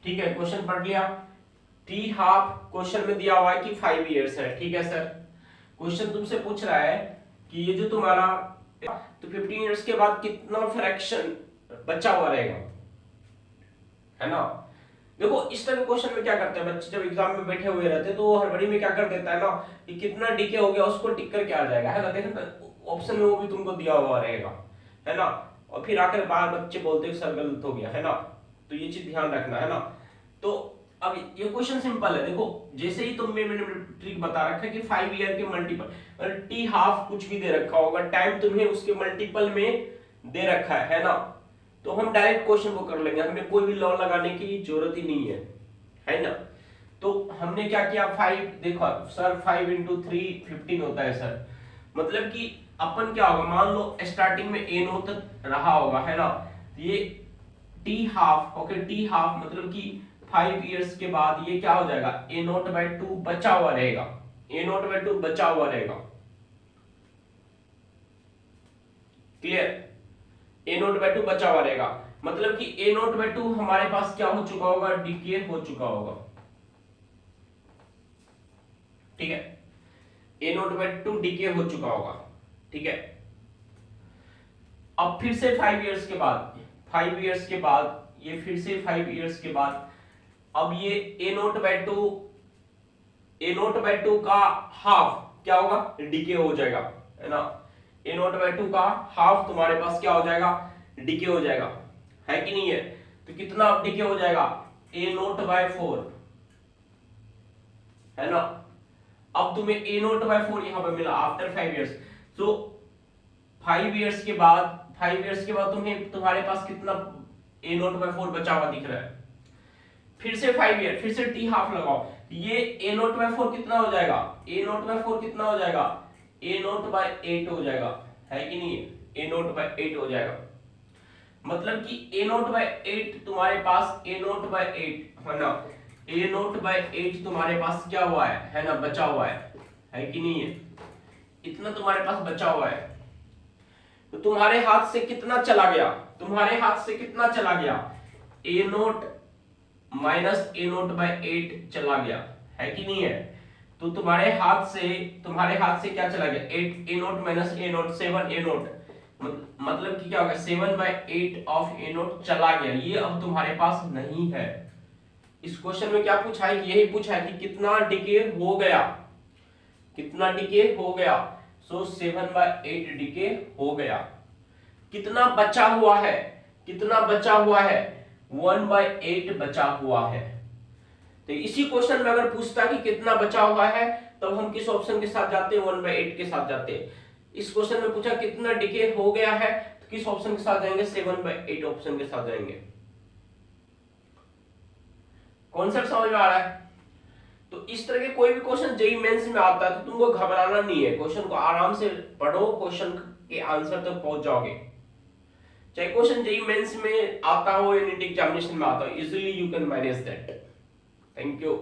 ठीक है, क्वेश्चन पढ़ लिया। टी हाफ क्वेश्चन में दिया हुआ है कि 5 इयर्स है। ठीक है सर, क्वेश्चन तुमसे पूछ रहा है कि ये जो तुम्हारा तो 15 इयर्स के बाद कितना फ्रैक्शन बचा हुआ रहेगा, है ना। देखो इस तरह क्वेश्चन में क्या करते हैं बच्चे, जब एग्जाम में बैठे हुए रहते हैं तो हड़बड़ी में क्या कर देता है ना कि कितना डीके हो गया उसको टिक करके आ जाएगा, है ना। देखो ऑप्शन में वो भी तुमको दिया हुआ रहेगा, है ना। और फिर आकर बाहर बच्चे बोलते हैं सर गलत हो गया, है ना। तो ये चीज ध्यान रखना, है ना। तो अब ये क्वेश्चन सिंपल है। देखो जैसे ही मैंने ट्रिक बता रखा है कि 5 ईयर के मल्टीपल, टी हाफ कुछ भी दे रखा होगा, टाइम तुम्हें उसके मल्टीपल में दे रखा है ना। तो हम डायरेक्ट क्वेश्चन को कर लेंगे, हमें कोई भी लॉ लगाने की जरूरत ही नहीं है ना। तो हमने क्या किया, 5 देखो सर 5 इंटू 3 15 होता है सर। मतलब कि अपन क्या होगा, मान लो स्टार्टिंग में ए नोट रहा होगा, है ना। ये T half, okay, T half मतलब कि 5 इयर्स के बाद ये क्या हो जाएगा, ए नोट बाई 2 बचा हुआ रहेगा, ए नोट बाई 2 बचा हुआ रहेगा। क्लियर, ए नोट बाई 2 बचा हुआ रहेगा। मतलब कि ए नोट बाई 2 हमारे पास क्या हो चुका होगा, डीके हो चुका होगा। ठीक है, ए नोट बाई 2 डीके हो चुका होगा। ठीक है, अब फिर से 5 इयर्स के बाद, 5 इयर्स के बाद ये फिर से 5 इयर्स के बाद अब ये a naught by 2, a naught by 2 का हाफ क्या होगा, डीके हो जाएगा, है ना। ए नोट बाई 2 का हाफ तुम्हारे पास क्या हो जाएगा, डीके हो जाएगा, है कि नहीं है। तो कितना डीके हो जाएगा, ए नोट बाई 4, है ना। अब तुम्हें ए नोट बाई 4 यहां पर मिला आफ्टर 5 इयर्स। सो 5 इयर्स के बाद, 5 इयर्स के बाद तुम्हारे पास कितना ए नोट बाई 4 बचा हुआ दिख रहा है। फिर से 5 ईयर, फिर से टी हाफ लगाओ, ये ए नोट बाई 4 कितना हो जाएगा, ए नोट बाई 4 कितना हो जाएगा, ए नोट बाई 8 हो जाएगा, है कि नहीं है, ए नोट बाई 8 हो जाएगा। मतलब कि ए नोट बाई 8 तुम्हारे पास, ए नोट बाई 8, है ना, ए नोट बाई 8 तुम्हारे पास क्या हुआ है ना, बचा हुआ है कि नहीं है। इतना तुम्हारे पास बचा हुआ है। तो तुम्हारे हाथ से कितना चला गया, तुम्हारे हाथ से कितना चला गया, a naught minus a naught by 8 चला गया, है कि नहीं है। तो तुम्हारे हाथ से क्या चला गया, 8 ए naught minus a note 7 A note, मतलब कि क्या होगा 7 बाई 8 ऑफ ए नोट चला गया, ये अब तुम्हारे पास नहीं है। इस क्वेश्चन में क्या पूछा है, यही पूछा है कि कितना डिके हो गया, कितना डिके हो गया। सो 7 बाई 8 डिके हो गया। कितना बचा हुआ है, कितना बचा हुआ है, 1 बाई 8 बचा हुआ है। तो इसी क्वेश्चन में अगर पूछता कि कितना बचा हुआ है, तब हम किस ऑप्शन के साथ जाते हैं, 1 बाई 8 के साथ जाते हैं। इस क्वेश्चन में पूछा कितना डिके हो गया है, तो किस ऑप्शन के साथ जाएंगे, 7 बाई 8 ऑप्शन के साथ जाएंगे। कॉन्सेप्ट समझ में आ रहा है। तो इस तरह के कोई भी क्वेश्चन जेईई मेंस में आता है तो तुमको घबराना नहीं है, क्वेश्चन को आराम से पढ़ो, क्वेश्चन के आंसर तक पहुंच जाओगे। चाहे क्वेश्चन जेईई मेंस में आता हो या नीट एग्जामिनेशन में आता हो, easily you can manage that. Thank you.